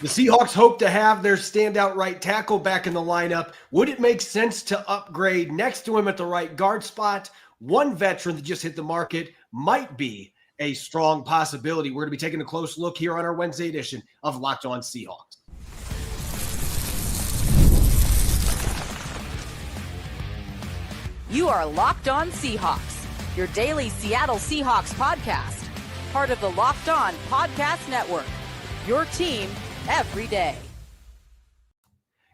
The Seahawks hope to have their standout right tackle back in the lineup. Would it make sense to upgrade next to him at the right guard spot? One veteran that just hit the market might be a strong possibility. We're going to be taking a close look here on our Wednesday edition of Locked On Seahawks. You are Locked On Seahawks, your daily Seattle Seahawks podcast, part of the Locked On Podcast Network, your team every day.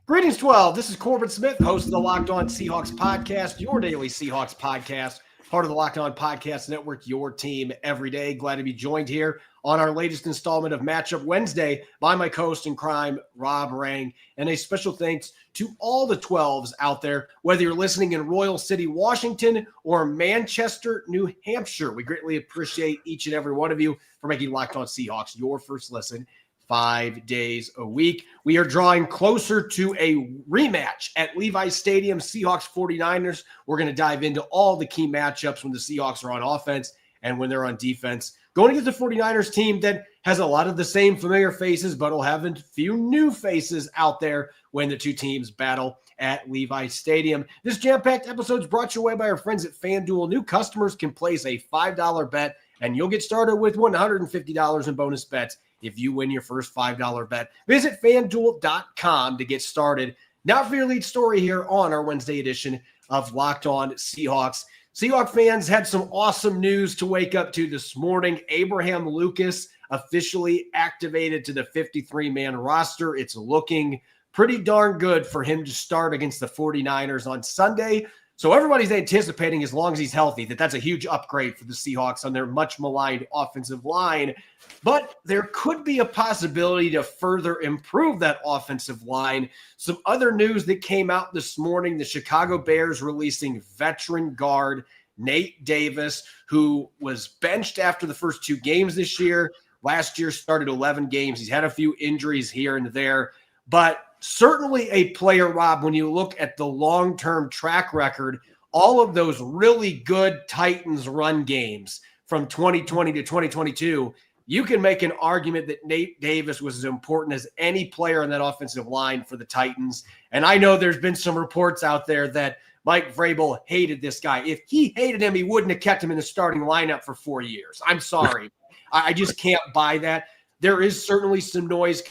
Greetings, 12. This is Corbin Smith, host of the Locked On Seahawks podcast, your daily Seahawks podcast, part of the Locked On Podcast Network, your team every day. Glad to be joined here on our latest installment of Matchup Wednesday by my co-host in crime, Rob Rang. And a special thanks to all the 12s out there, whether you're listening in Royal City, Washington, or Manchester, New Hampshire. We greatly appreciate each and every one of you for making Locked On Seahawks your first listen 5 days a week. We are drawing closer to a rematch at Levi's Stadium, Seahawks 49ers. We're going to dive into all the key matchups when the Seahawks are on offense and when they're on defense. Going against the 49ers team that has a lot of the same familiar faces, but will have a few new faces out there when the two teams battle at Levi's Stadium. This jam-packed episode is brought your way by our friends at FanDuel. New customers can place a $5 bet, and you'll get started with $150 in bonus bets if you win your first $5 bet. Visit FanDuel.com to get started. Now for your lead story here on our Wednesday edition of Locked On Seahawks. Seahawks fans had some awesome news to wake up to this morning. Abraham Lucas officially activated to the 53-man roster. It's looking pretty darn good for him to start against the 49ers on Sunday. So everybody's anticipating, as long as he's healthy, that that's a huge upgrade for the Seahawks on their much maligned offensive line. But there could be a possibility to further improve that offensive line. Some other news that came out this morning, the Chicago Bears releasing veteran guard Nate Davis, who was benched after the first 2 games this year. Last year started 11 games. He's had a few injuries here and there, but certainly a player, Rob, when you look at the long-term track record, all of those really good Titans run games from 2020 to 2022, you can make an argument that Nate Davis was as important as any player on that offensive line for the Titans. And I know there's been some reports out there that Mike Vrabel hated this guy. If he hated him, he wouldn't have kept him in the starting lineup for 4 years. I'm sorry. I just can't buy that. There is certainly some noise,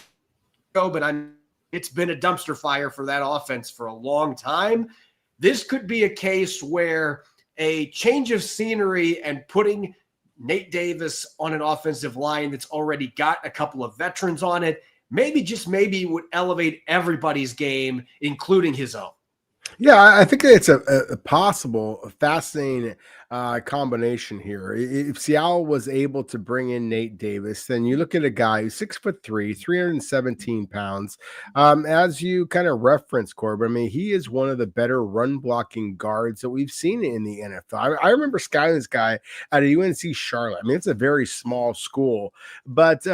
but it's been a dumpster fire for that offense for a long time. This could be a case where a change of scenery and putting Nate Davis on an offensive line that's already got a couple of veterans on it, maybe would elevate everybody's game, including his own. Yeah, I think it's a possible, fascinating combination here. If Seattle was able to bring in Nate Davis, then you look at a guy who's 6'3", 317 pounds. As you kind of referenced, Corbin, I mean, he is one of the better run blocking guards that we've seen in the NFL. I remember scouting this guy at a UNC Charlotte. I mean, it's a very small school, but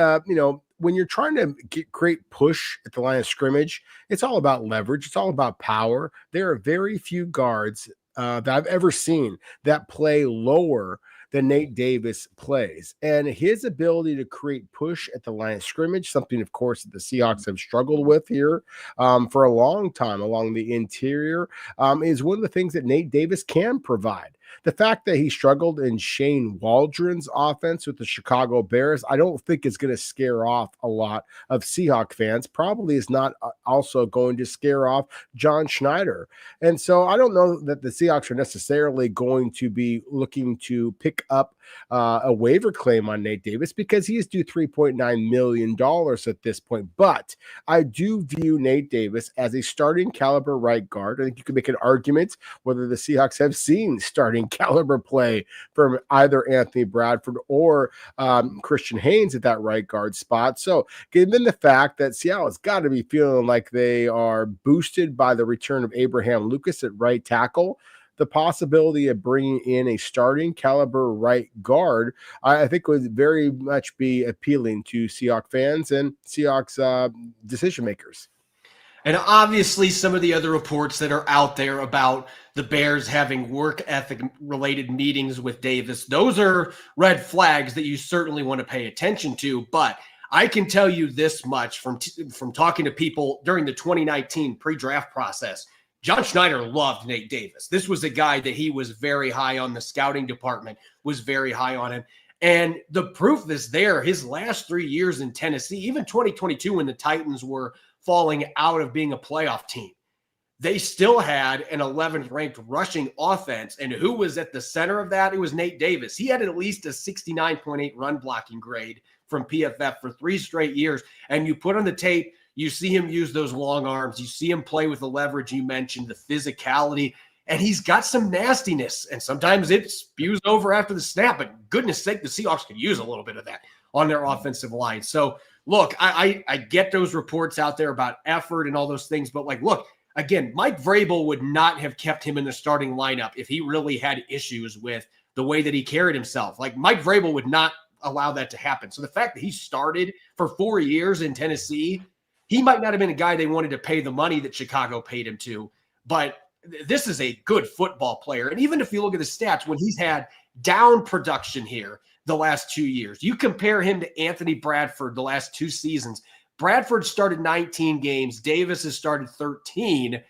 when you're trying to create push at the line of scrimmage, it's all about leverage. It's all about power. There are very few guards that I've ever seen that play lower than Nate Davis plays. And his ability to create push at the line of scrimmage, something, of course, that the Seahawks have struggled with here for a long time along the interior, is one of the things that Nate Davis can provide. The fact that he struggled in Shane Waldron's offense with the Chicago Bears, I don't think is going to scare off a lot of Seahawk fans. Probably is not also going to scare off John Schneider. And so I don't know that the Seahawks are necessarily going to be looking to pick up a waiver claim on Nate Davis because he is due $3.9 million at this point. But I do view Nate Davis as a starting caliber right guard. I think you could make an argument whether the Seahawks have seen starting caliber play from either Anthony Bradford or Christian Haynes at that right guard spot. So given the fact that Seattle has got to be feeling like they are boosted by the return of Abraham Lucas at right tackle, the possibility of bringing in a starting caliber right guard, I think would very much be appealing to Seahawks fans and Seahawks decision makers. And obviously some of the other reports that are out there about the Bears having work ethic related meetings with Davis, those are red flags that you certainly want to pay attention to. But I can tell you this much from talking to people during the 2019 pre-draft process. John Schneider loved Nate Davis. This was a guy that he was very high on. The scouting department was very high on him. And the proof is there. His last 3 years in Tennessee, even 2022 when the Titans were falling out of being a playoff team, they still had an 11th ranked rushing offense. And who was at the center of that? It was Nate Davis. He had at least a 69.8 run blocking grade from PFF for 3 straight years. And you put on the tape, you see him use those long arms. You see him play with the leverage you mentioned, the physicality, and he's got some nastiness. And sometimes it spews over after the snap. But goodness sake, the Seahawks could use a little bit of that on their offensive line. So look, I get those reports out there about effort and all those things. But like, look, again, Mike Vrabel would not have kept him in the starting lineup if he really had issues with the way that he carried himself. Like Mike Vrabel would not allow that to happen. So the fact that he started for 4 years in Tennessee, he might not have been a guy they wanted to pay the money that Chicago paid him to, but this is a good football player. And even if you look at the stats, when he's had down production here the last 2 years, you compare him to Anthony Bradford the last 2 seasons. Bradford started 19 games. Davis has started 13.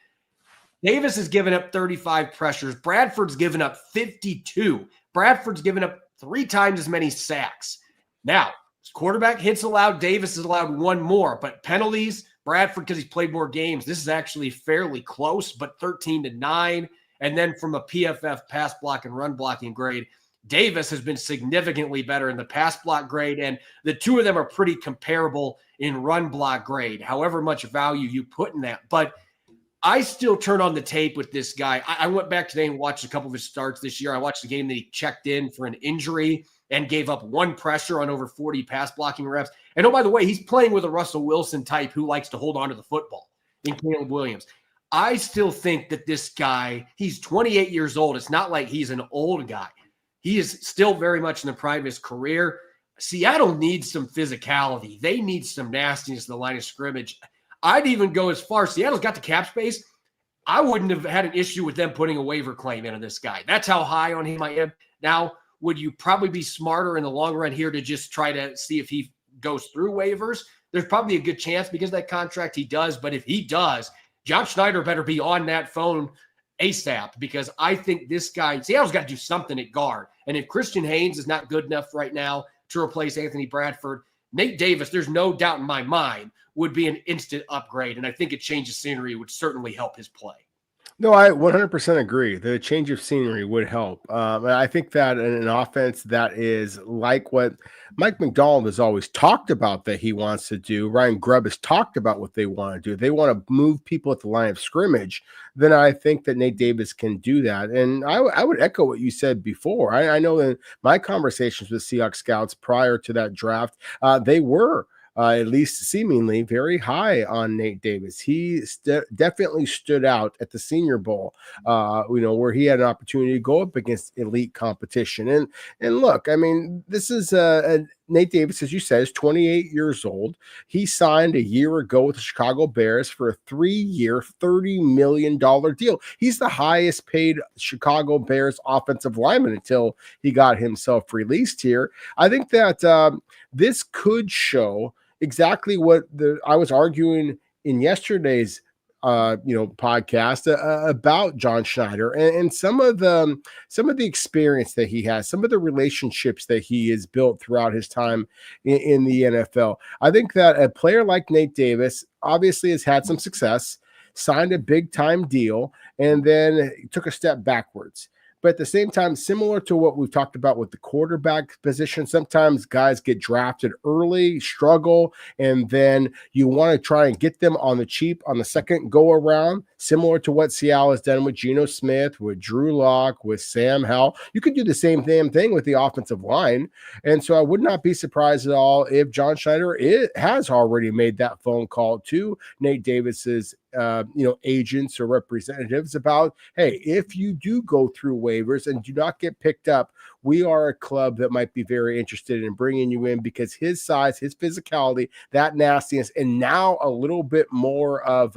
Davis has given up 35 pressures. Bradford's given up 52. Bradford's given up 3 times as many sacks. Now, quarterback hits allowed, Davis is allowed 1 more, but penalties, Bradford, because he's played more games, this is actually fairly close, but 13-9. And then from a PFF pass block and run blocking grade, Davis has been significantly better in the pass block grade, and the two of them are pretty comparable in run block grade, however much value you put in that. But I still turn on the tape with this guy. I went back today and watched a couple of his starts this year. I watched the game that he checked in for an injury and gave up 1 pressure on over 40 pass blocking reps. And oh, by the way, he's playing with a Russell Wilson type who likes to hold on to the football in Caleb Williams. I still think that this guy, he's 28 years old. It's not like he's an old guy. He is still very much in the prime of his career. Seattle needs some physicality. They need some nastiness in the line of scrimmage. I'd even go as far. Seattle's got the cap space. I wouldn't have had an issue with them putting a waiver claim in on this guy. That's how high on him I am. Now, would you probably be smarter in the long run here to just try to see if he goes through waivers? There's probably a good chance because of that contract he does. But if he does, John Schneider better be on that phone ASAP, because I think this guy, Seattle's got to do something at guard. And if Christian Haynes is not good enough right now to replace Anthony Bradford, Nate Davis, there's no doubt in my mind, would be an instant upgrade. And I think a change of scenery would certainly help his play. No, I 100% agree. The change of scenery would help. I think that in an offense that is like what Mike McDonald has always talked about that he wants to do, Ryan Grubb has talked about what they want to do. They want to move people at the line of scrimmage. Then I think that Nate Davis can do that. And I would echo what you said before. I know in my conversations with Seahawks scouts prior to that draft, they were at least seemingly very high on Nate Davis. He definitely stood out at the Senior Bowl, where he had an opportunity to go up against elite competition. And look, I mean, this is Nate Davis, as you said, is 28 years old. He signed a year ago with the Chicago Bears for a 3-year, $30 million deal. He's the highest paid Chicago Bears offensive lineman until he got himself released here. I think that this could show exactly what I was arguing in yesterday's podcast about John Schneider and some of the experience that he has, some of the relationships that he has built throughout his time in the NFL. I think that a player like Nate Davis obviously has had some success, signed a big time deal, and then took a step backwards. But at the same time, similar to what we've talked about with the quarterback position, sometimes guys get drafted early, struggle, and then you want to try and get them on the cheap on the second go around, similar to what Seattle has done with Geno Smith, with Drew Lock, with Sam Howell. You could do the same damn thing with the offensive line. And so I would not be surprised at all if John Schneider has already made that phone call to Nate Davis's agents or representatives about, hey, if you do go through waivers and do not get picked up, we are a club that might be very interested in bringing you in because his size, his physicality, that nastiness, and now a little bit more of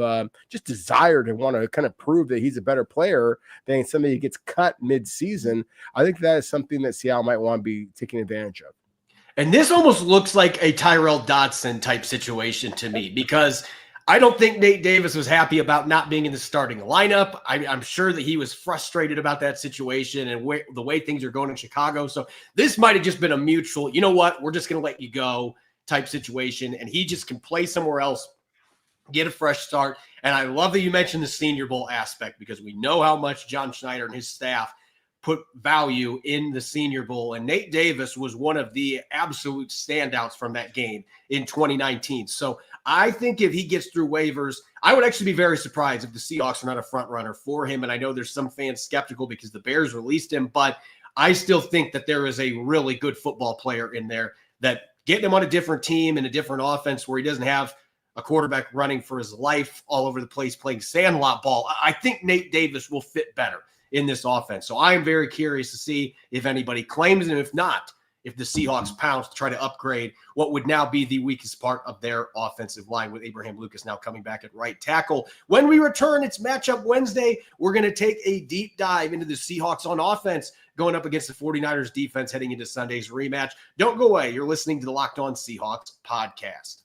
just desire to want to kind of prove that he's a better player than somebody who gets cut mid-season. I think that is something that Seattle might want to be taking advantage of. And this almost looks like a Tyrell Dodson type situation to me, because I don't think Nate Davis was happy about not being in the starting lineup. I'm sure that he was frustrated about that situation and the way things are going in Chicago. So this might have just been a mutual, you know what, we're just going to let you go type situation. And he just can play somewhere else, get a fresh start. And I love that you mentioned the Senior Bowl aspect, because we know how much John Schneider and his staff put value in the Senior Bowl. And Nate Davis was one of the absolute standouts from that game in 2019. So I think if he gets through waivers, I would actually be very surprised if the Seahawks are not a front runner for him. And I know there's some fans skeptical because the Bears released him, but I still think that there is a really good football player in there, that getting him on a different team and a different offense where he doesn't have a quarterback running for his life all over the place playing sandlot ball, I think Nate Davis will fit better in this offense. So I am very curious to see if anybody claims him. If not, if the Seahawks pounce to try to upgrade what would now be the weakest part of their offensive line, with Abraham Lucas now coming back at right tackle. When we return, it's Matchup Wednesday. We're going to take a deep dive into the Seahawks on offense going up against the 49ers defense heading into Sunday's rematch. Don't go away. You're listening to the Locked On Seahawks podcast.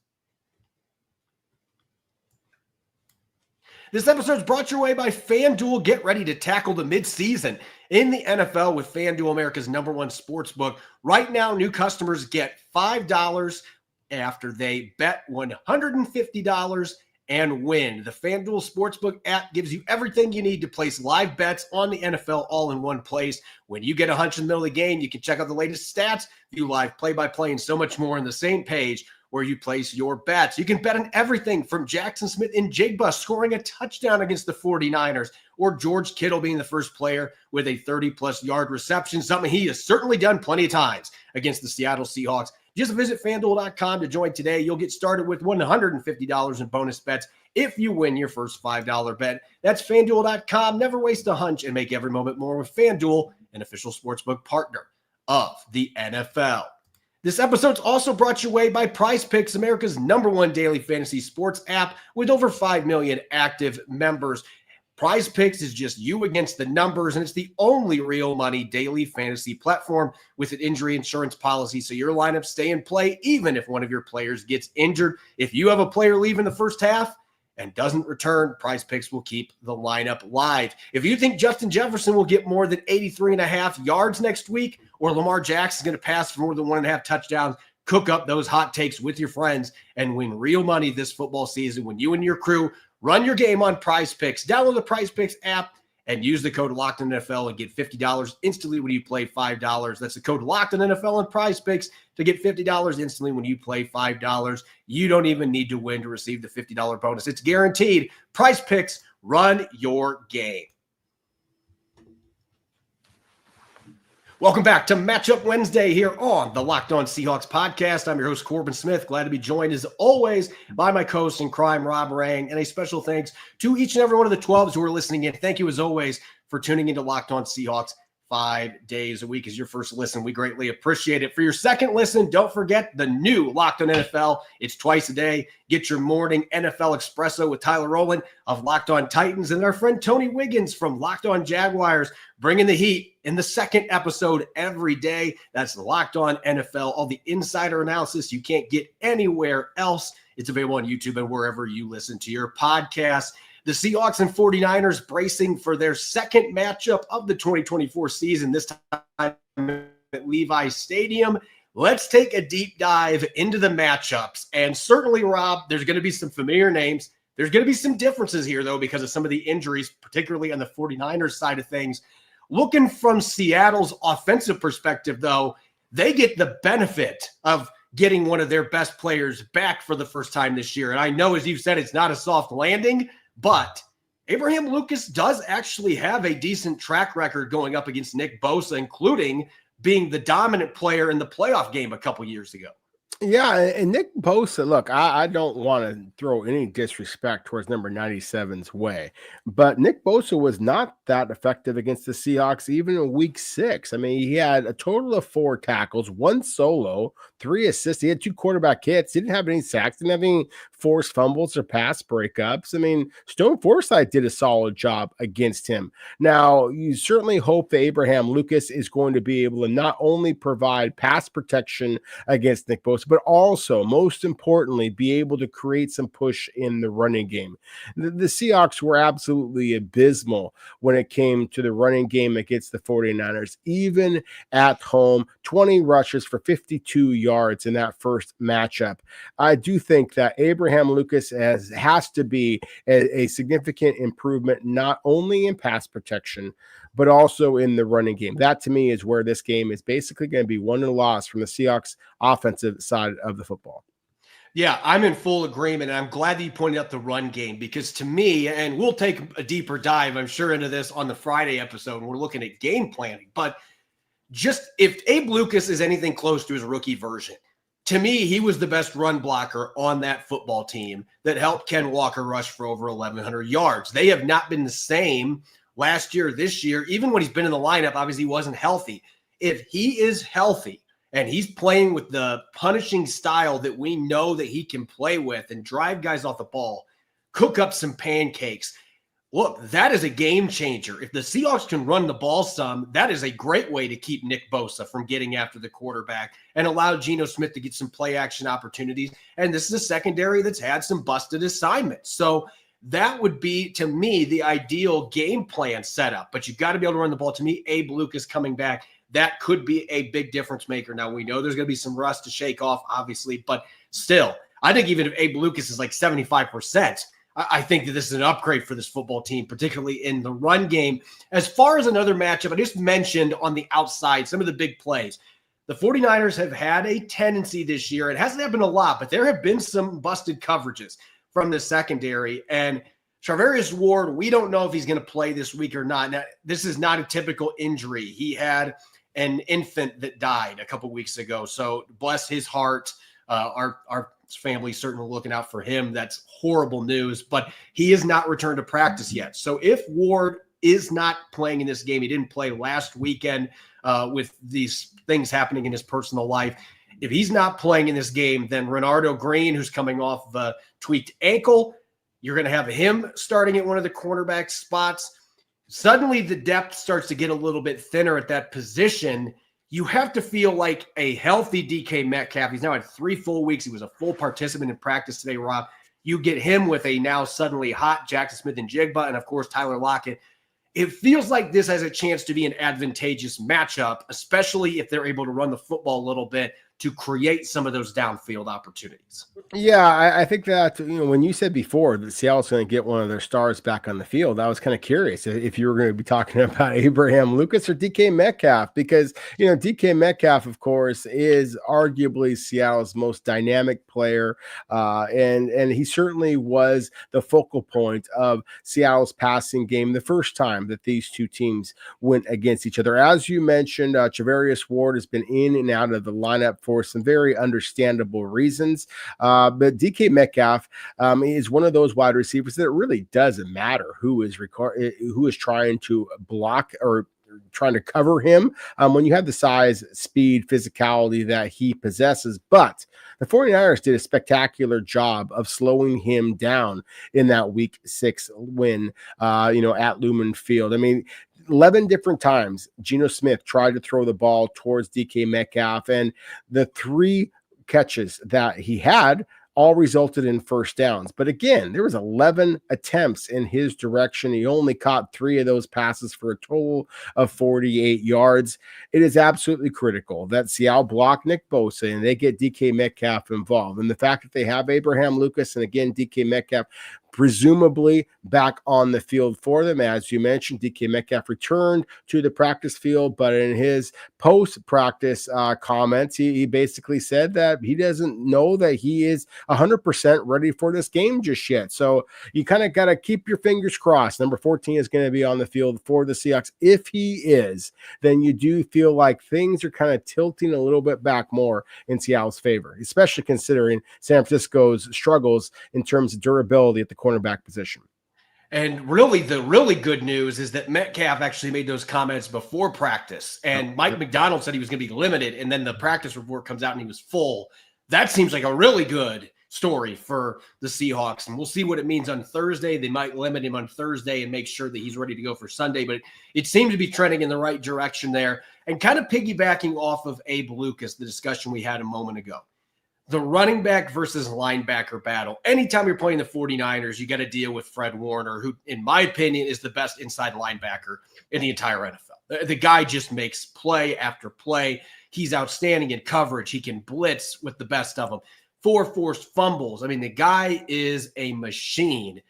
This episode is brought your way by FanDuel. Get ready to tackle the midseason in the NFL with FanDuel, America's #1 sportsbook. Right now, new customers get $5 after they bet $150 and win. The FanDuel Sportsbook app gives you everything you need to place live bets on the NFL all in one place. When you get a hunch in the middle of the game, you can check out the latest stats, view live play-by-play, and so much more on the same page where you place your bets. You can bet on everything from Jackson Smith and Jigba scoring a touchdown against the 49ers, or George Kittle being the first player with a 30-plus yard reception, something he has certainly done plenty of times against the Seattle Seahawks. Just visit FanDuel.com to join today. You'll get started with $150 in bonus bets if you win your first $5 bet. That's FanDuel.com. Never waste a hunch and make every moment more with FanDuel, an official sportsbook partner of the NFL. This episode's also brought your way by PrizePicks, America's #1 daily fantasy sports app with over 5 million active members. PrizePicks is just you against the numbers, and it's the only real money daily fantasy platform with an injury insurance policy, so your lineups stay in play even if one of your players gets injured. If you have a player leaving the first half and doesn't return, PrizePicks will keep the lineup live. If you think Justin Jefferson will get more than 83.5 yards next week, or Lamar Jackson is going to pass for more than 1.5 touchdowns, cook up those hot takes with your friends and win real money this football season when you and your crew run your game on PrizePicks. Download the PrizePicks app and use the code LOCKEDONNFL and get $50 instantly when you play $5. That's the code LOCKEDONNFL on PrizePicks to get $50 instantly when you play $5. You don't even need to win to receive the $50 bonus. It's guaranteed. PrizePicks, run your game. Welcome back to Matchup Wednesday here on the Locked On Seahawks podcast. I'm your host, Corbin Smith. Glad to be joined, as always, by my co-host in crime, Rob Rang. And a special thanks to each and every one of the 12s who are listening in. Thank you, as always, for tuning into Locked On Seahawks 5 days a week as your first listen. We greatly appreciate it. For your second listen, don't forget the new Locked On NFL. It's twice a day. Get your morning NFL espresso with Tyler Rowland of Locked On Titans and our friend Tony Wiggins from Locked On Jaguars, bringing the heat in the second episode every day. That's Locked On NFL, all the insider analysis you can't get anywhere else. It's available on YouTube and wherever you listen to your podcasts. The Seahawks and 49ers bracing for their second matchup of the 2024 season, this time at Levi Stadium. Let's take a deep dive into the matchups. And certainly, Rob, there's going to be some familiar names. There's going to be some differences here, though, because of some of the injuries, particularly on the 49ers side of things. Looking from Seattle's offensive perspective, though, they get the benefit of getting one of their best players back for the first time this year. And I know, as you've said, it's not a soft landing, but Abraham Lucas does actually have a decent track record going up against Nick Bosa, including being the dominant player in the playoff game a couple years ago. Yeah, and Nick Bosa, look, I don't want to throw any disrespect towards number 97's way, but Nick Bosa was not that effective against the Seahawks even in week 6. I mean, he had a total of 4 tackles, 1 solo, 3 assists. He had 2 quarterback hits. He didn't have any sacks, didn't have any forced fumbles or pass breakups. I mean, Stone Forsythe did a solid job against him. Now, you certainly hope that Abraham Lucas is going to be able to not only provide pass protection against Nick Bosa, but also, most importantly, be able to create some push in the running game. The Seahawks were absolutely abysmal when it came to the running game against the 49ers, even at home. 20 rushes for 52 yards in that first matchup. I do think that Abraham Lucas has to be a significant improvement, not only in pass protection, but also in the running game. That, to me, is where this game is basically going to be won and lost from the Seahawks offensive side of the football. Yeah, I'm in full agreement. And I'm glad that you pointed out the run game, because to me, and we'll take a deeper dive, I'm sure, into this on the Friday episode when we're looking at game planning. But just if Abe Lucas is anything close to his rookie version, to me, he was the best run blocker on that football team that helped Ken Walker rush for over 1,100 yards. They have not been the same last year, this year, even when he's been in the lineup. Obviously, he wasn't healthy. If he is healthy and he's playing with the punishing style that we know that he can play with and drive guys off the ball, cook up some pancakes, look, that is a game changer. If the Seahawks can run the ball some, that is a great way to keep Nick Bosa from getting after the quarterback and allow Geno Smith to get some play action opportunities. And this is a secondary that's had some busted assignments. So that would be, to me, the ideal game plan setup. But you've got to be able to run the ball. To me, Abe Lucas coming back, that could be a big difference maker. Now, we know there's going to be some rust to shake off, obviously, but still, I think even if Abe Lucas is like 75%, I think that this is an upgrade for this football team, particularly in the run game. As far as another matchup, I just mentioned on the outside some of the big plays. The 49ers have had a tendency this year. It hasn't happened a lot, but there have been some busted coverages from the secondary. And Charvarius Ward, we don't know if he's going to play this week or not. Now, this is not a typical injury. He had an infant that died a couple weeks ago. So bless his heart. Our family certainly looking out for him. That's horrible news, but he has not returned to practice yet. So if Ward is not playing in this game, he didn't play last weekend with these things happening in his personal life. If he's not playing in this game, then Renardo Green, who's coming off of a tweaked ankle, you're going to have him starting at one of the cornerback spots. Suddenly the depth starts to get a little bit thinner at that position. You have to feel like a healthy DK Metcalf. He's now had 3 full weeks. He was a full participant in practice today, Rob. You get him with a now suddenly hot Jackson Smith and Jigba, and of course, Tyler Lockett. It feels like this has a chance to be an advantageous matchup, especially if they're able to run the football a little bit to create some of those downfield opportunities. Yeah, I think that, when you said before that Seattle's going to get one of their stars back on the field, I was kind of curious if you were going to be talking about Abraham Lucas or DK Metcalf, because, DK Metcalf, of course, is arguably Seattle's most dynamic player. And he certainly was the focal point of Seattle's passing game the first time that these two teams went against each other. As you mentioned, Charvarius Ward has been in and out of the lineup for some very understandable reasons. But DK Metcalf is one of those wide receivers that it really doesn't matter who is trying to block or trying to cover him when you have the size, speed, physicality that he possesses. But the 49ers did a spectacular job of slowing him down in that week 6 win, at Lumen Field. I mean, 11 different times Geno Smith tried to throw the ball towards DK Metcalf, and the 3 catches that he had all resulted in first downs. But again, there was 11 attempts in his direction. He only caught 3 of those passes for a total of 48 yards. It is absolutely critical that Seattle block Nick Bosa and they get DK Metcalf involved. And the fact that they have Abraham Lucas and again, DK Metcalf presumably back on the field for them. As you mentioned, DK Metcalf returned to the practice field, but in his post-practice comments, he basically said that he doesn't know that he is 100% ready for this game just yet. So you kind of got to keep your fingers crossed. Number 14 is going to be on the field for the Seahawks. If he is, then you do feel like things are kind of tilting a little bit back more in Seattle's favor, especially considering San Francisco's struggles in terms of durability at the cornerback position. And really, the really good news is that Metcalf actually made those comments before practice. And Mike McDonald said he was going to be limited. And then the practice report comes out and he was full. That seems like a really good story for the Seahawks. And we'll see what it means on Thursday. They might limit him on Thursday and make sure that he's ready to go for Sunday. But it seems to be trending in the right direction there. And kind of piggybacking off of Abe Lucas, the discussion we had a moment ago. The running back versus linebacker battle. Anytime you're playing the 49ers, you got to deal with Fred Warner, who, in my opinion, is the best inside linebacker in the entire NFL. The guy just makes play after play. He's outstanding in coverage. He can blitz with the best of them. 4 forced fumbles. I mean, the guy is a machine.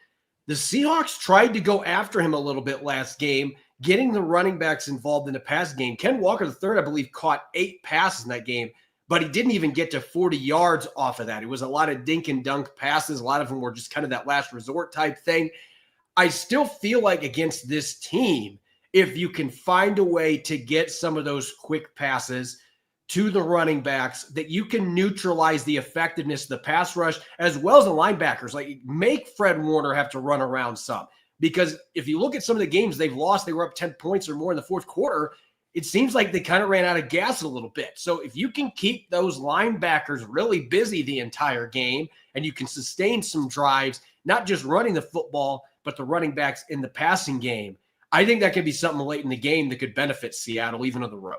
The Seahawks tried to go after him a little bit last game, getting the running backs involved in the pass game. Ken Walker III, I believe, caught 8 passes in that game, but he didn't even get to 40 yards off of that. It was a lot of dink and dunk passes. A lot of them were just kind of that last resort type thing. I still feel like against this team, if you can find a way to get some of those quick passes to the running backs, that you can neutralize the effectiveness of the pass rush as well as the linebackers. Like, make Fred Warner have to run around some. Because if you look at some of the games they've lost, they were up 10 points or more in the fourth quarter. It seems like they kind of ran out of gas a little bit. So if you can keep those linebackers really busy the entire game and you can sustain some drives, not just running the football, but the running backs in the passing game, I think that could be something late in the game that could benefit Seattle, even on the road.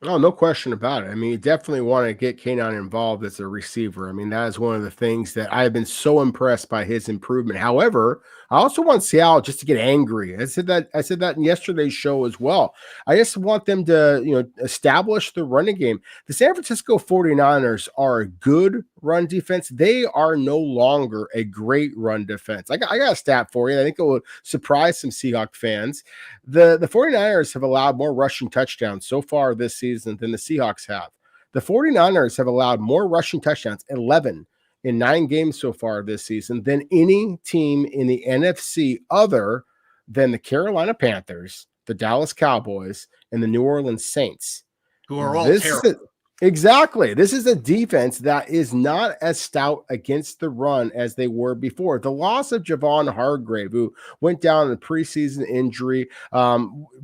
Oh, no question about it. I mean, you definitely want to get Kanon involved as a receiver. I mean, that is one of the things that I have been so impressed by his improvement. However, I also want Seattle just to get angry. I said that in yesterday's show as well. I just want them to, establish the running game. The San Francisco 49ers are a good run defense. They are no longer a great run defense. I got a stat for you. I think it will surprise some Seahawks fans. The 49ers have allowed more rushing touchdowns so far this season than the Seahawks have. The 49ers have allowed more rushing touchdowns, 11 in 9 games so far this season, than any team in the NFC other than the Carolina Panthers, the Dallas Cowboys, and the New Orleans Saints. Who are all terrible. Exactly. This is a defense that is not as stout against the run as they were before. The loss of Javon Hargrave, who went down in a preseason injury,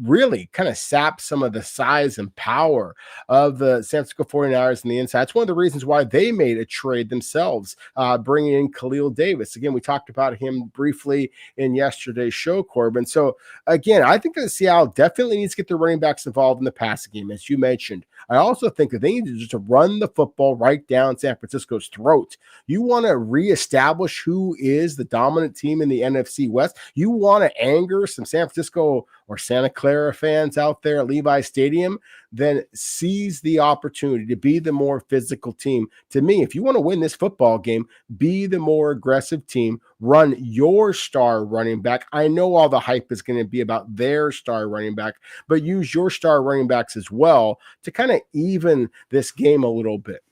really kind of sapped some of the size and power of the San Francisco 49ers on the inside. It's one of the reasons why they made a trade themselves, bringing in Khalil Davis. Again, we talked about him briefly in yesterday's show, Corbin. So, again, I think that Seattle definitely needs to get their running backs involved in the passing game, as you mentioned. I also think that they need to just run the football right down San Francisco's throat. You want to reestablish who is the dominant team in the NFC West. You want to anger some San Francisco or Santa Clara fans out there at Levi Stadium, then seize the opportunity to be the more physical team. To me, if you want to win this football game, be the more aggressive team. Run your star running back. I know all the hype is going to be about their star running back, but use your star running backs as well to kind of even this game a little bit.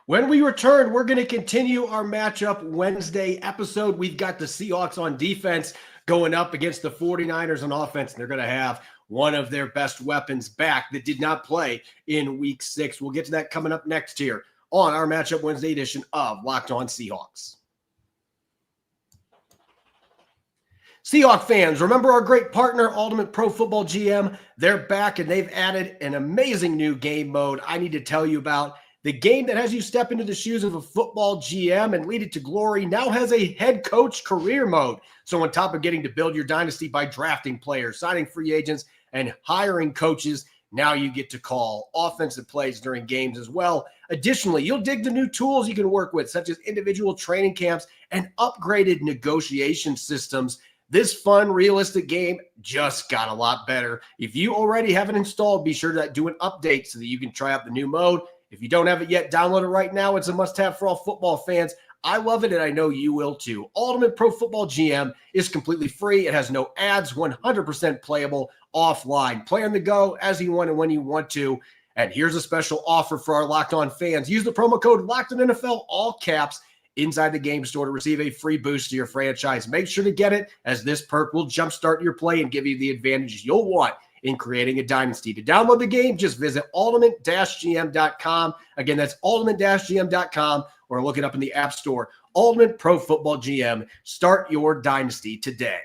When we return, we're going to continue our matchup Wednesday episode. We've got the Seahawks on defense going up against the 49ers on offense, and they're going to have one of their best weapons back that did not play in Week 6. We'll get to that coming up next here on our Matchup Wednesday edition of Locked On Seahawks. Seahawks fans, remember our great partner, Ultimate Pro Football GM? They're back, and they've added an amazing new game mode I need to tell you about. The game that has you step into the shoes of a football GM and lead it to glory now has a head coach career mode. So on top of getting to build your dynasty by drafting players, signing free agents, and hiring coaches, now you get to call offensive plays during games as well. Additionally, you'll dig the new tools you can work with, such as individual training camps and upgraded negotiation systems. This fun, realistic game just got a lot better. If you already have it installed, be sure to do an update so that you can try out the new mode. If you don't have it yet, download it right now. It's a must-have for all football fans. I love it, and I know you will too. Ultimate Pro Football GM is completely free. It has no ads, 100% playable offline. Play on the go as you want and when you want to. And here's a special offer for our Locked On fans. Use the promo code LOCKEDONNFL, all caps, inside the game store to receive a free boost to your franchise. Make sure to get it, as this perk will jumpstart your play and give you the advantages you'll want in creating a dynasty. To download the game, just visit ultimate-gm.com. Again, that's ultimate-gm.com, or look it up in the App Store. Ultimate Pro Football GM. Start your dynasty today.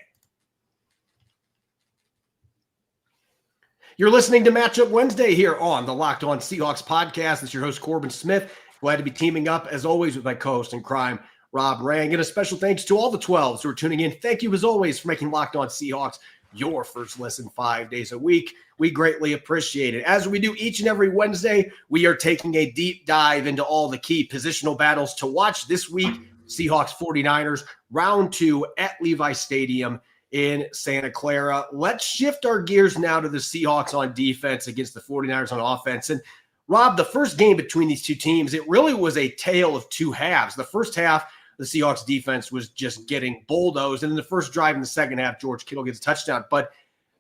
You're listening to Matchup Wednesday here on the Locked On Seahawks podcast. It's your host, Corbin Smith. Glad to be teaming up, as always, with my co-host in crime, Rob Rang. And a special thanks to all the 12s who are tuning in. Thank you, as always, for making Locked On Seahawks your first listen 5 days a week. We greatly appreciate it. As we do each and every Wednesday, we are taking a deep dive into all the key positional battles to watch this week. Seahawks 49ers, round 2 at Levi Stadium in Santa Clara. Let's shift our gears now to the Seahawks on defense against the 49ers on offense. And Rob, the first game between these two teams, it really was a tale of two halves. The first half, the Seahawks defense was just getting bulldozed. And then the first drive in the second half, George Kittle gets a touchdown. But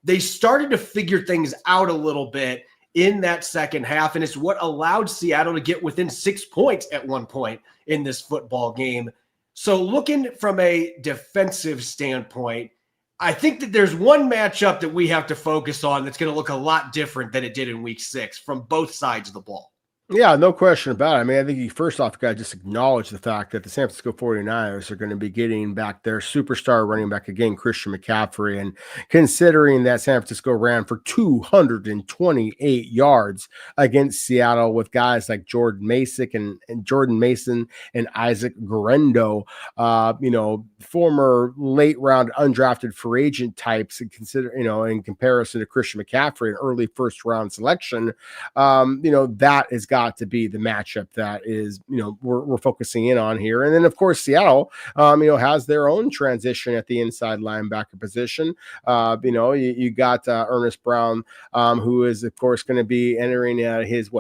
they started to figure things out a little bit in that second half. And it's what allowed Seattle to get within 6 points at one point in this football game. So looking from a defensive standpoint, I think that there's one matchup that we have to focus on that's going to look a lot different than it did in week 6 from both sides of the ball. Yeah, no question about it. I mean, I think you first off got to just acknowledge the fact that the San Francisco 49ers are going to be getting back their superstar running back again, Christian McCaffrey. And considering that San Francisco ran for 228 yards against Seattle with guys like Jordan Mason and Isaac Guerendo, former late round undrafted free agent types, and in comparison to Christian McCaffrey, an early first round selection, that is got to be the matchup that is, we're focusing in on here. And then, of course, Seattle, has their own transition at the inside linebacker position. You got Ernest Brown, who is, of course, going to be entering his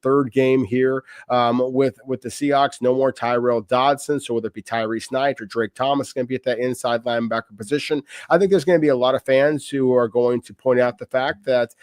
third game here with the Seahawks. No more Tyrell Dodson. So whether it be Tyrese Knight or Drake Thomas going to be at that inside linebacker position, I think there's going to be a lot of fans who are going to point out the fact that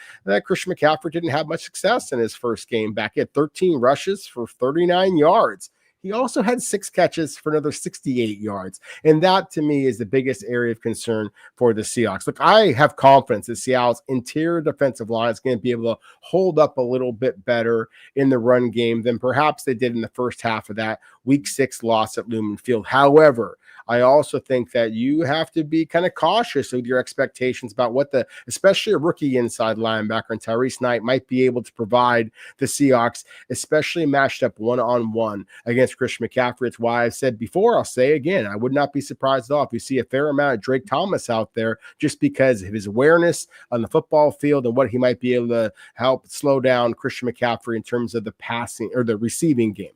Christian McCaffrey didn't have much success in his first game back at 13 rushes for 39 yards. He also had 6 catches for another 68 yards. And that, to me, is the biggest area of concern for the Seahawks. Look, I have confidence that Seattle's interior defensive line is going to be able to hold up a little bit better in the run game than perhaps they did in the first half of that Week 6 loss at Lumen Field. However, I also think that you have to be kind of cautious with your expectations about what especially a rookie inside linebacker and Tyrese Knight might be able to provide the Seahawks, especially matched up one-on-one against Christian McCaffrey. It's why I said before, I'll say again, I would not be surprised at all if you see a fair amount of Drake Thomas out there just because of his awareness on the football field and what he might be able to help slow down Christian McCaffrey in terms of the passing or the receiving game.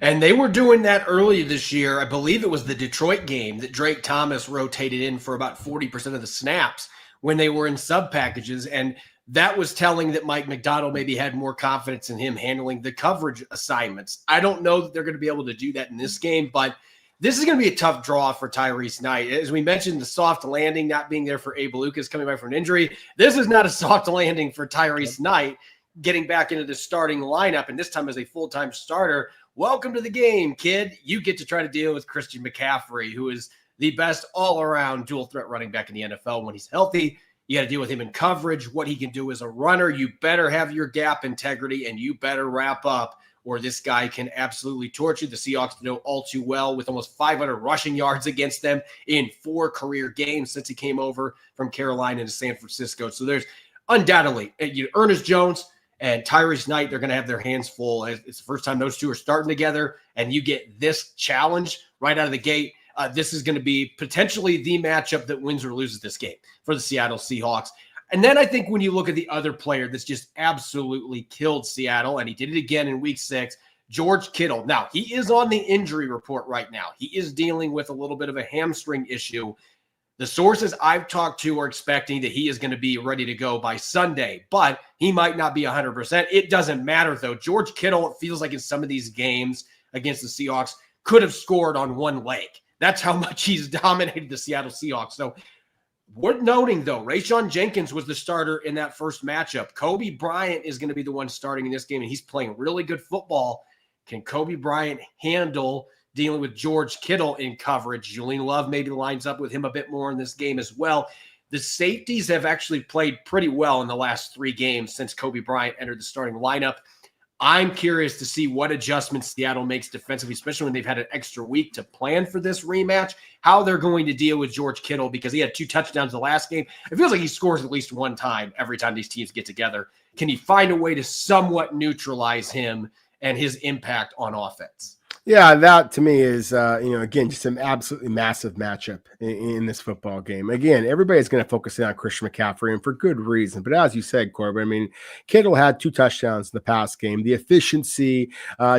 And they were doing that earlier this year. I believe it was the Detroit game that Drake Thomas rotated in for about 40% of the snaps when they were in sub packages. And that was telling that Mike Macdonald maybe had more confidence in him handling the coverage assignments. I don't know that they're going to be able to do that in this game, but this is going to be a tough draw for Tyrese Knight. As we mentioned, the soft landing not being there for Abe Lucas coming back from an injury. This is not a soft landing for Tyrese Knight getting back into the starting lineup, and this time as a full-time starter. Welcome to the game, kid. You get to try to deal with Christian McCaffrey, who is the best all-around dual-threat running back in the NFL. When he's healthy, you got to deal with him in coverage, what he can do as a runner. You better have your gap integrity, and you better wrap up, or this guy can absolutely torch you. The Seahawks know all too well with almost 500 rushing yards against them in 4 career games since he came over from Carolina to San Francisco. So there's undoubtedly Ernest Jones and Tyrese Knight, they're going to have their hands full. It's the first time those two are starting together, and you get this challenge right out of the gate. This is going to be potentially the matchup that wins or loses this game for the Seattle Seahawks. And then I think when you look at the other player that's just absolutely killed Seattle, and he did it again in week 6, George Kittle. Now, he is on the injury report right now. He is dealing with a little bit of a hamstring issue. The sources I've talked to are expecting that he is going to be ready to go by Sunday, but he might not be 100%. It doesn't matter, though. George Kittle, it feels like in some of these games against the Seahawks, could have scored on one leg. That's how much he's dominated the Seattle Seahawks. So worth noting, though, Rayshon Jenkins was the starter in that first matchup. Kobe Bryant is going to be the one starting in this game, and he's playing really good football. Can Kobe Bryant handle dealing with George Kittle in coverage? Julian Love maybe lines up with him a bit more in this game as well. The safeties have actually played pretty well in the last 3 games since Kobe Bryant entered the starting lineup. I'm curious to see what adjustments Seattle makes defensively, especially when they've had an extra week to plan for this rematch, how they're going to deal with George Kittle, because he had 2 touchdowns the last game. It feels like he scores at least one time every time these teams get together. Can he find a way to somewhat neutralize him and his impact on offense? Yeah, that to me is, again, just an absolutely massive matchup in this football game. Again, everybody's going to focus in on Christian McCaffrey, and for good reason. But as you said, Corbin, I mean, Kittle had 2 touchdowns in the past game. The efficiency,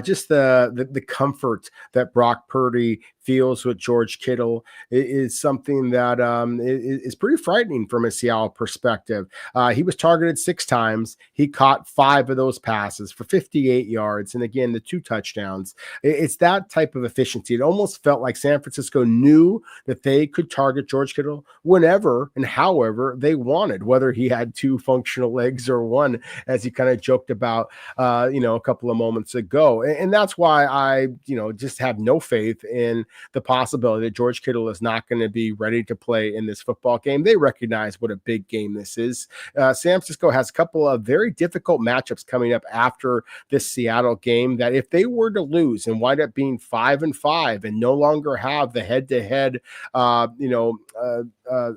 just the comfort that Brock Purdy feels with George Kittle is something that is pretty frightening from a Seattle perspective. He was targeted 6 times. He caught 5 of those passes for 58 yards. And again, the 2 touchdowns. It's that type of efficiency. It almost felt like San Francisco knew that they could target George Kittle whenever and however they wanted, whether he had 2 functional legs or 1, as he kind of joked about, a couple of moments ago. And that's why I, just have no faith in the possibility that George Kittle is not going to be ready to play in this football game. They recognize what a big game this is. San Francisco has a couple of very difficult matchups coming up after this Seattle game that if they were to lose and wind up being 5-5 and no longer have the head-to-head,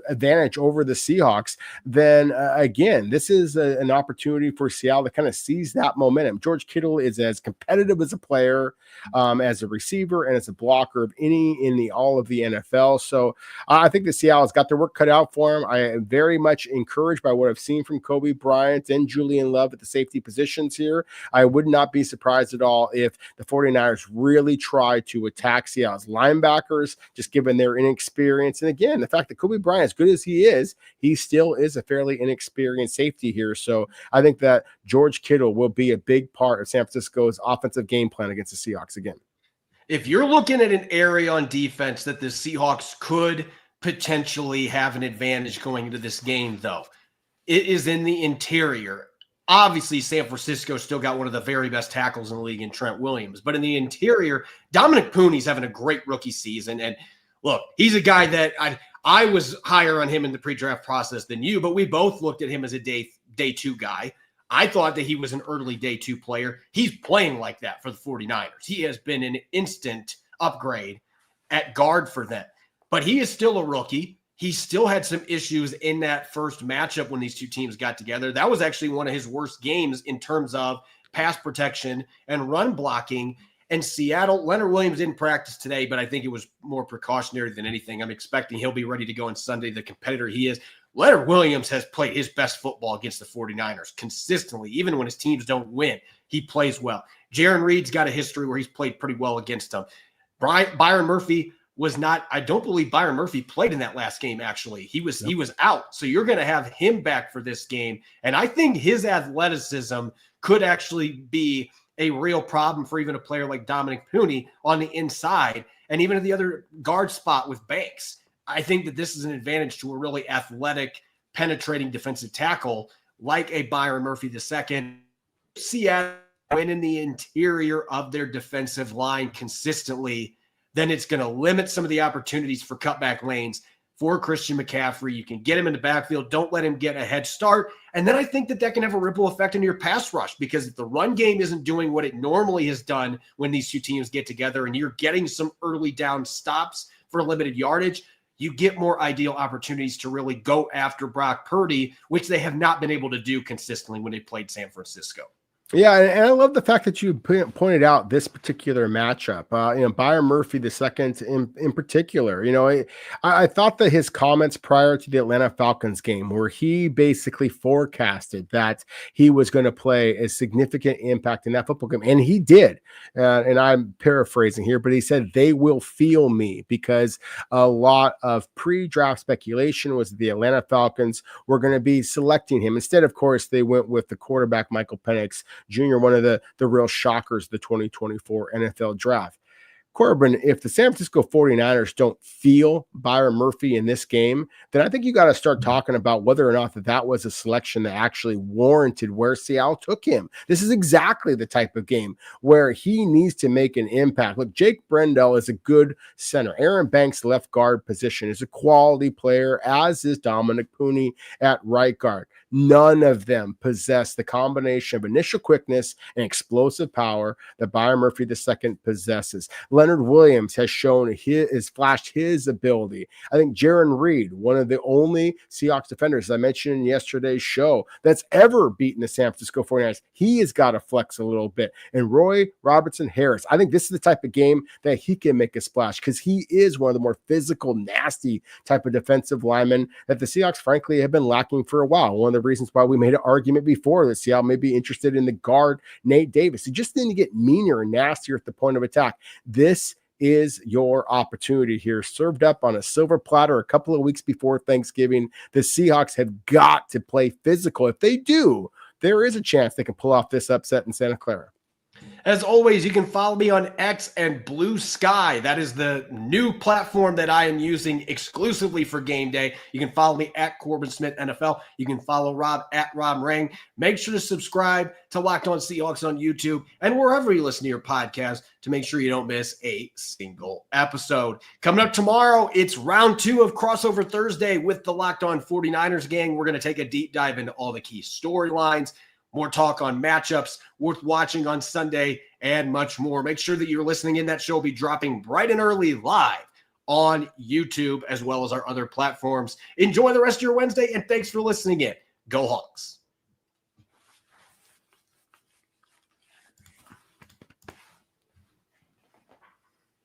advantage over the Seahawks, then again, this is an opportunity for Seattle to kind of seize that momentum. George Kittle is as competitive as a player, as a receiver, and as a blocker of any in all of the NFL. So I think that Seattle's got their work cut out for him. I am very much encouraged by what I've seen from Kobe Bryant and Julian Love at the safety positions here. I would not be surprised at all if the 49ers really try to attack Seattle's linebackers, just given their inexperience. And again, the fact that Kobe Bryant, as good as he still is a fairly inexperienced safety here. So I think that George Kittle will be a big part of San Francisco's offensive game plan against the Seahawks again. If you're looking at an area on defense that the Seahawks could potentially have an advantage going into this game, though, it is in the interior. Obviously, San Francisco still got one of the very best tackles in the league in Trent Williams. But in the interior, Dominic Pooney's having a great rookie season. And look, he's a guy that I was higher on him in the pre-draft process than you, but we both looked at him as a day 2 guy. I thought that he was an early day 2 player. He's playing like that for the 49ers. He has been an instant upgrade at guard for them. But he is still a rookie. He still had some issues in that first matchup when these 2 teams got together. That was actually one of his worst games in terms of pass protection and run blocking. And Seattle, Leonard Williams didn't practice today, but I think it was more precautionary than anything. I'm expecting he'll be ready to go on Sunday, the competitor he is. Leonard Williams has played his best football against the 49ers consistently. Even when his teams don't win, he plays well. Jaron Reed's got a history where he's played pretty well against them. Byron Murphy was not, I don't believe Byron Murphy played in that last game, actually. He was out. So you're going to have him back for this game. And I think his athleticism could actually be a real problem for even a player like Dominic Pooney on the inside, and even at the other guard spot with Banks. I think that this is an advantage to a really athletic, penetrating defensive tackle like a Byron Murphy II. Seattle win in the interior of their defensive line consistently, then it's going to limit some of the opportunities for cutback lanes for Christian McCaffrey. You can get him in the backfield. Don't let him get a head start. And then I think that can have a ripple effect into your pass rush, because if the run game isn't doing what it normally has done when these 2 teams get together and you're getting some early down stops for limited yardage, you get more ideal opportunities to really go after Brock Purdy, which they have not been able to do consistently when they played San Francisco. Yeah, and I love the fact that you pointed out this particular matchup. Byron Murphy II in particular. I thought that his comments prior to the Atlanta Falcons game, where he basically forecasted that he was going to play a significant impact in that football game, and he did. And I'm paraphrasing here, but he said they will feel me, because a lot of pre-draft speculation was that the Atlanta Falcons were going to be selecting him. Instead, of course, they went with the quarterback Michael Penix Jr., one of the real shockers of the 2024 NFL draft. Corbin, if the San Francisco 49ers don't feel Byron Murphy in this game, then I think you got to start talking about whether or not that was a selection that actually warranted where Seattle took him. This is exactly the type of game where he needs to make an impact. Look, Jake Brendel is a good center. Aaron Banks' left guard position is a quality player, as is Dominic Pooney at right guard. None of them possess the combination of initial quickness and explosive power that Byron Murphy II possesses. Leonard Williams has flashed his ability. I think Jaron Reed, one of the only Seahawks defenders, as I mentioned in yesterday's show, that's ever beaten the San Francisco 49ers, he has got to flex a little bit. And Roy Robertson Harris, I think this is the type of game that he can make a splash because he is one of the more physical, nasty type of defensive linemen that the Seahawks, frankly, have been lacking for a while. One of the reasons why we made an argument before that Seattle may be interested in the guard, Nate Davis. He just didn't get meaner and nastier at the point of attack. This is your opportunity here, served up on a silver platter a couple of weeks before Thanksgiving. The Seahawks have got to play physical. If they do, there is a chance they can pull off this upset in Santa Clara. As always, you can follow me on X and Blue Sky. That is the new platform that I am using exclusively for game day. You can follow me at Corbin Smith NFL. You can follow Rob at Rob Ring. Make sure to subscribe to Locked On Seahawks on YouTube and wherever you listen to your podcast to make sure you don't miss a single episode. Coming up tomorrow, it's round 2 of Crossover Thursday with the Locked On 49ers gang. We're going to take a deep dive into all the key storylines, more talk on matchups worth watching on Sunday, and much more. Make sure that you're listening in. That show will be dropping bright and early live on YouTube as well as our other platforms. Enjoy the rest of your Wednesday, and thanks for listening in. Go Hawks.